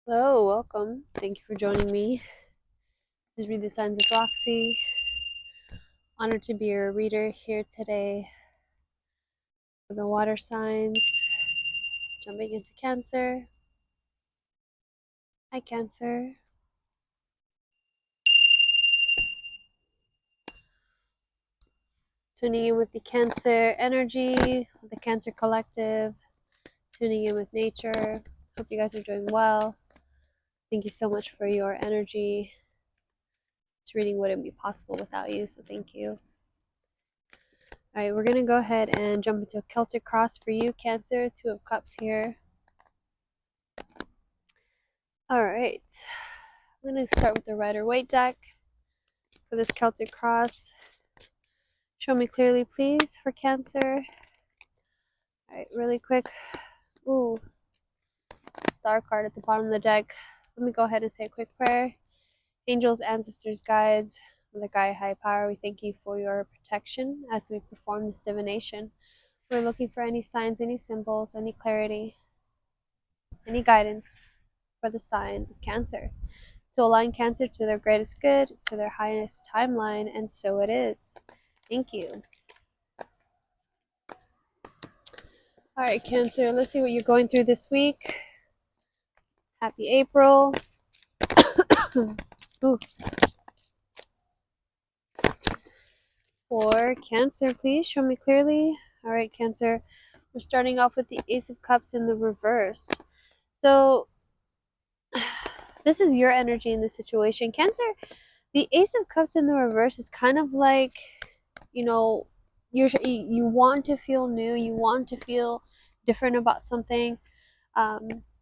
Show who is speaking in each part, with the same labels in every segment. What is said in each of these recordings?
Speaker 1: Hello, welcome. Thank you for joining me. This is Read the Signs with Roxy. Honored to be your reader here today for the water signs. Jumping into Cancer. Hi, Cancer. Tuning in with the Cancer energy, the Cancer collective. Tuning in with nature. Hope you guys are doing well. Thank you so much for your energy. This reading wouldn't be possible without you, so thank you. Alright, we're going to go ahead and jump into a Celtic cross for you, Cancer. Two of Cups here. Alright, I'm going to start with the Rider-Waite deck for this Celtic cross. Show me clearly, please, for Cancer. Alright, really quick. Ooh, star card at the bottom of the deck. Let me go ahead and say a quick prayer. Angels, ancestors, guides, Mother Gaia, high power, we thank you for your protection as we perform this divination. We're looking for any signs, any symbols, any clarity, any guidance for the sign of Cancer, to align Cancer to their greatest good, to their highest timeline, and so it is. Thank you. Alright, Cancer, let's see what you're going through this week. Happy April. Ooh. For Cancer, please show me clearly. Alright, Cancer, we're starting off with the Ace of Cups in the reverse. So, this is your energy in this situation. Cancer, the Ace of Cups in the reverse is kind of like, you know, you want to feel new, you want to feel different about something.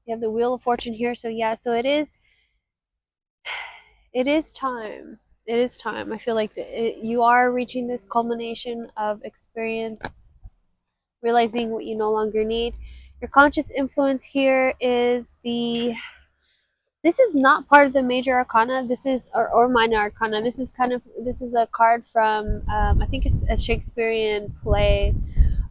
Speaker 1: You have the Wheel of Fortune here, so yeah, so it is time. It is time. I feel like you are reaching this culmination of experience, realizing what you no longer need. Your conscious influence here is this is not part of the major arcana. This is or minor arcana. This is a card from I think it's a Shakespearean play.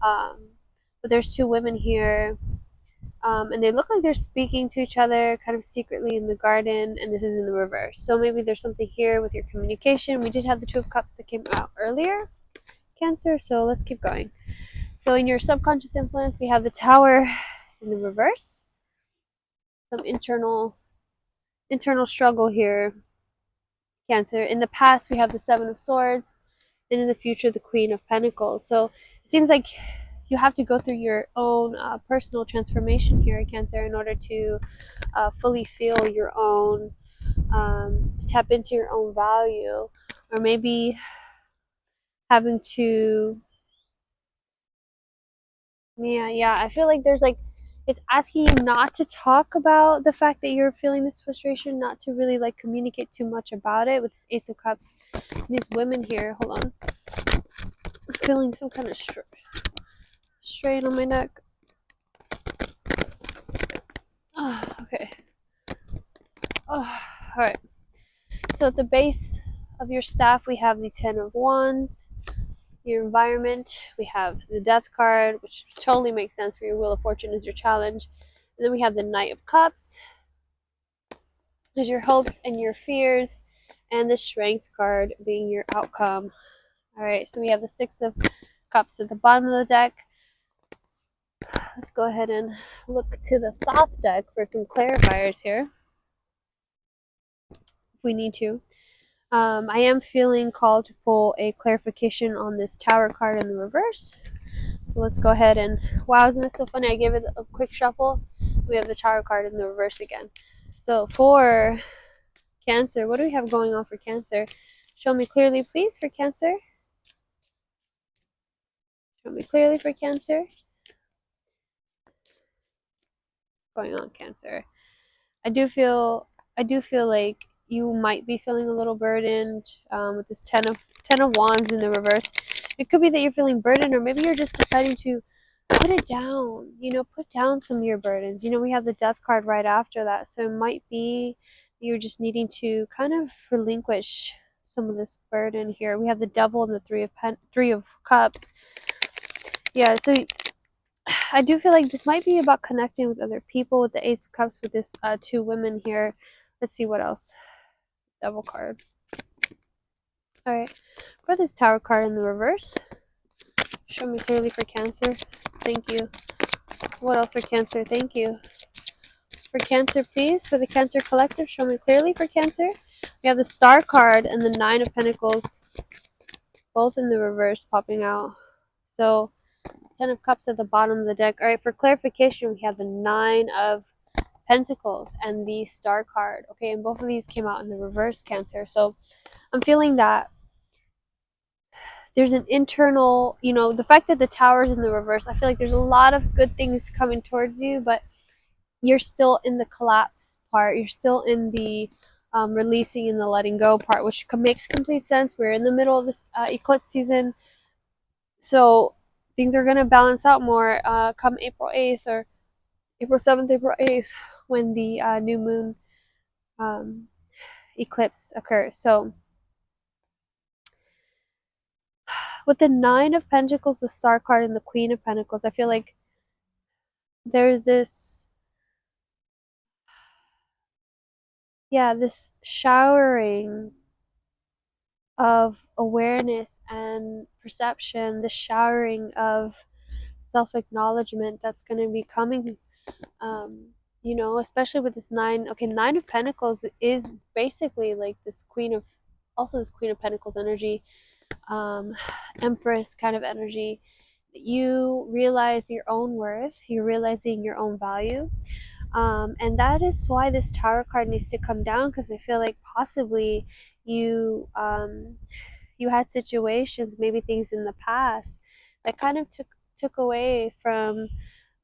Speaker 1: But there's two women here, and they look like they're speaking to each other kind of secretly in the garden, and this is in the reverse. So maybe there's something here with your communication. We did have the Two of Cups that came out earlier, Cancer, so let's keep going. So in your subconscious influence, we have the Tower in the reverse. Some internal struggle here, Cancer. In the past, we have the Seven of Swords, and in the future, the Queen of Pentacles. So it seems like you have to go through your own personal transformation here, Cancer, in order to fully feel your own, tap into your own value, or maybe having to, yeah, I feel like there's like, it's asking you not to talk about the fact that you're feeling this frustration, not to really like communicate too much about it with this Ace of Cups. These women here, hold on, I'm feeling some kind of strain on my neck. Oh, okay. Oh, all right. So at the base of your staff, we have the Ten of Wands. Your environment, we have the Death card, which totally makes sense for your Wheel of Fortune as your challenge. And then we have the Knight of Cups as your hopes and your fears, and the Strength card being your outcome. All right, so we have the Six of Cups at the bottom of the deck. Let's go ahead and look to the Thoth deck for some clarifiers here, if we need to. I am feeling called to pull a clarification on this Tower card in the reverse. So let's go ahead and, wow, isn't this so funny? I gave it a quick shuffle. We have the Tower card in the reverse again. So for Cancer, what do we have going on for Cancer? Show me clearly, please, for Cancer. Show me clearly for Cancer. What's going on, Cancer? I do feel like you might be feeling a little burdened with this Ten of Wands in the reverse. It could be that you're feeling burdened, or maybe you're just deciding to put it down. You know, put down some of your burdens. You know, we have the Death card right after that, so it might be you're just needing to kind of relinquish some of this burden here. We have the Devil and the Three of Cups. Yeah, so I do feel like this might be about connecting with other people with the Ace of Cups with this 2 women here. Let's see what else. Devil card. All right, for this Tower card in the reverse, show me clearly for Cancer. Thank you. What else for Cancer? Thank you. For Cancer, please. For the Cancer Collective, show me clearly for Cancer. We have the Star card and the 9 of Pentacles, both in the reverse popping out. So 10 of Cups at the bottom of the deck. All right, for clarification, we have the 9 of Pentacles and the Star card. Okay, and both of these came out in the reverse, Cancer. So I'm feeling that there's an internal, the fact that the Tower's in the reverse, I feel like there's a lot of good things coming towards you, but you're still in the collapse part. You're still in the releasing and the letting go part, which makes complete sense. We're in the middle of this eclipse season, so things are going to balance out more come April 8th or April 7th, April 8th, when the new moon eclipse occurs. So with the 9 of Pentacles, the Star card, and the Queen of Pentacles, I feel like there's this, this showering of awareness and perception, the showering of self-acknowledgement that's going to be coming, especially with this 9. Okay, 9 of Pentacles is basically like this Queen of Pentacles energy, Empress kind of energy. You realize your own worth, you're realizing your own value, and that is why this Tower card needs to come down, because I feel like possibly you you had situations, maybe things in the past that kind of took away from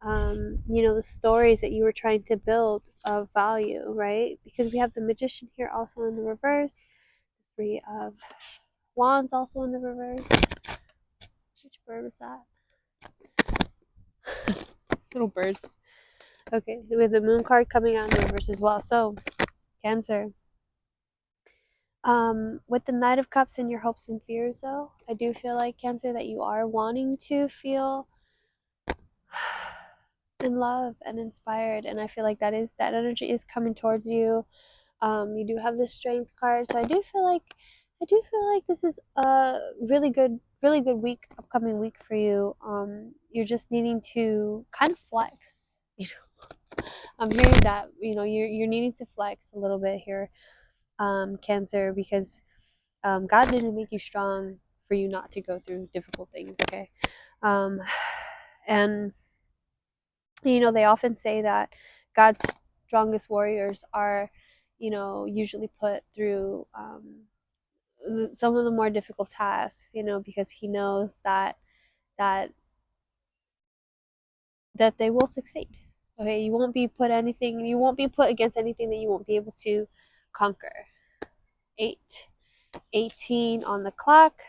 Speaker 1: the stories that you were trying to build of value, right? Because we have the Magician here also in the reverse, 3 of Wands also in the reverse. Which bird was that? Little birds. Okay, with the Moon card coming out in the reverse as well. So Cancer, with the Knight of Cups and your hopes and fears, though, I do feel like, Cancer, that you are wanting to feel in love and inspired, and I feel like that energy is coming towards you. You do have the Strength card, so I do feel like this is a really good upcoming week for you. You're just needing to kind of flex, I'm hearing that, you're needing to flex a little bit here, Cancer, because God didn't make you strong for you not to go through difficult things, okay? And they often say that God's strongest warriors are, usually put through some of the more difficult tasks, because he knows that that they will succeed. Okay, you won't be put against anything that you won't be able to conquer. 8:18 on the clock.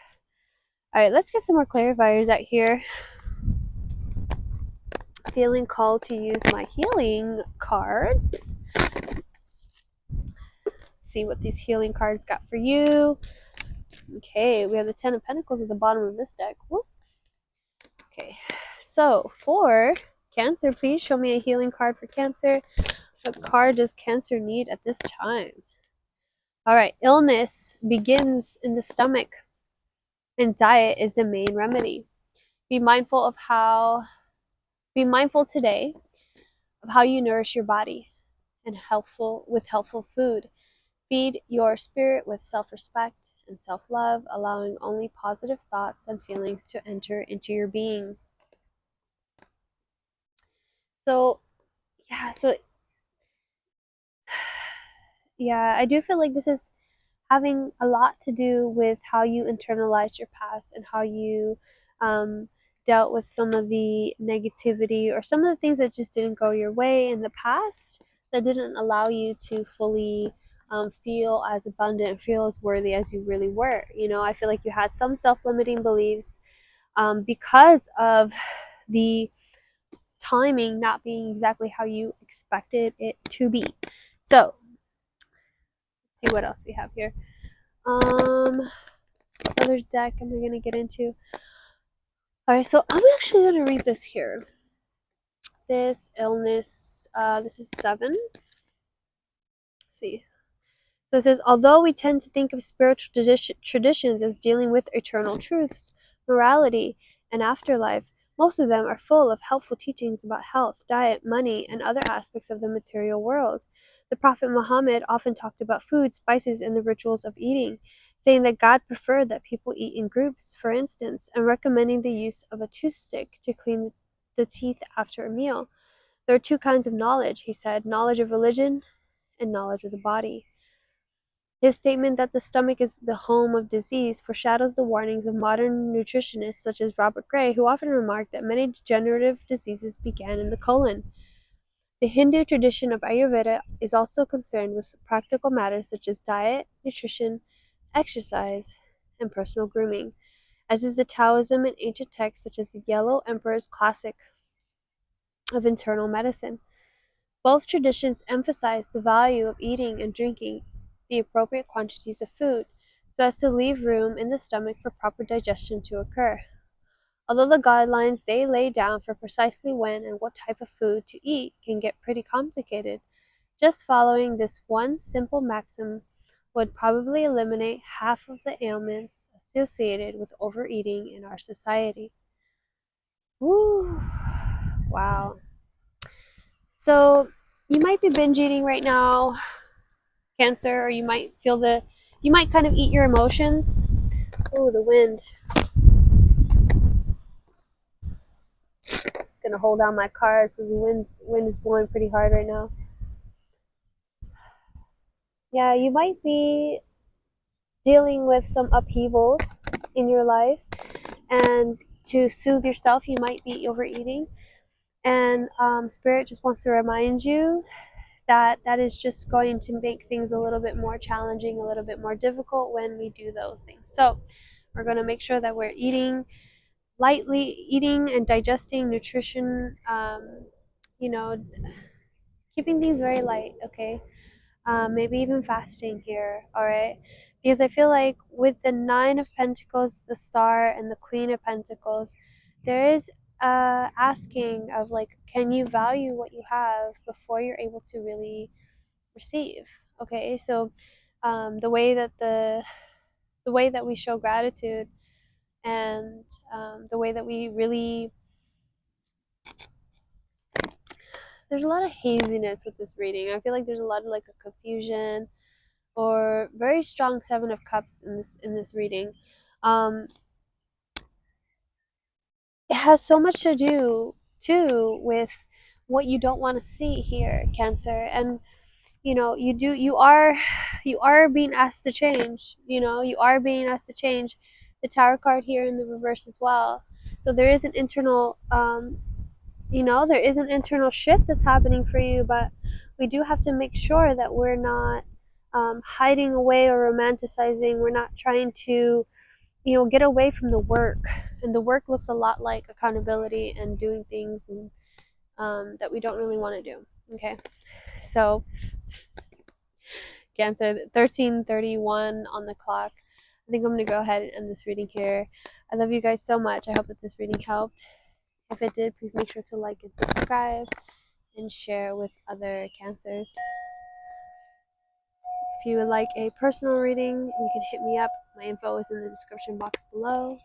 Speaker 1: All right, let's get some more clarifiers out here. Feeling called to use my healing cards. See what these healing cards got for you. Okay, we have the 10 of Pentacles at the bottom of this deck. Whoop. Okay, so for Cancer, please show me a healing card for Cancer. What card does Cancer need at this time? All right, illness begins in the stomach, and diet is the main remedy. Be mindful today of how you nourish your body and with helpful food. Feed your spirit with self-respect and self-love, allowing only positive thoughts and feelings to enter into your being. So, I do feel like this is having a lot to do with how you internalized your past and how you dealt with some of the negativity or some of the things that just didn't go your way in the past, that didn't allow you to fully feel as abundant, feel as worthy as you really were. I feel like you had some self-limiting beliefs because of the timing not being exactly how you expected it to be. So, let's see what else we have here. What other deck am I going to get into? Alright, so I'm actually going to read this here. this illness. This is 7. Let's see. So it says, although we tend to think of spiritual traditions as dealing with eternal truths, morality, and afterlife, most of them are full of helpful teachings about health, diet, money, and other aspects of the material world. The Prophet Muhammad often talked about food, spices, and the rituals of eating, saying that God preferred that people eat in groups, for instance, and recommending the use of a toothstick to clean the teeth after a meal. There are 2 kinds of knowledge, he said, knowledge of religion and knowledge of the body. His statement that the stomach is the home of disease foreshadows the warnings of modern nutritionists such as Robert Gray, who often remarked that many degenerative diseases began in the colon. The Hindu tradition of Ayurveda is also concerned with practical matters such as diet, nutrition, exercise, and personal grooming, as is the Taoism and ancient texts such as the Yellow Emperor's Classic of Internal Medicine. Both traditions emphasize the value of eating and drinking the appropriate quantities of food, so as to leave room in the stomach for proper digestion to occur. Although the guidelines they lay down for precisely when and what type of food to eat can get pretty complicated, just following this one simple maxim would probably eliminate half of the ailments associated with overeating in our society. Woo! Wow. So, you might be binge eating right now, Cancer, or you might kind of eat your emotions. Oh, the wind. It's gonna hold down my car, so the wind is blowing pretty hard right now. Yeah, you might be dealing with some upheavals in your life, and to soothe yourself, you might be overeating. And Spirit just wants to remind you that that is just going to make things a little bit more challenging, a little bit more difficult when we do those things. So we're going to make sure that we're eating and digesting nutrition, you know, keeping things very light, okay? Maybe even fasting here, all right? Because I feel like with the 9 of Pentacles, the Star, and the Queen of Pentacles, there is asking of like, can you value what you have before you're able to really receive? Okay, so the way that we show gratitude, and the way that we really, there's a lot of haziness with this reading. I feel like there's a lot of like a confusion or very strong 7 of Cups in this reading. It has so much to do too with what you don't want to see here, Cancer. And you are being asked to change. You are being asked to change. The Tower card here in the reverse as well. So there is an internal there is an internal shift that's happening for you, but we do have to make sure that we're not hiding away or romanticizing. We're not trying to get away from the work. And the work looks a lot like accountability and doing things and that we don't really want to do. Okay, so Cancer, 13:31 on the clock. I think I'm going to go ahead and end this reading here. I love you guys so much. I hope that this reading helped. If it did, please make sure to like and subscribe and share with other Cancers. If you would like a personal reading, you can hit me up. My info is in the description box below.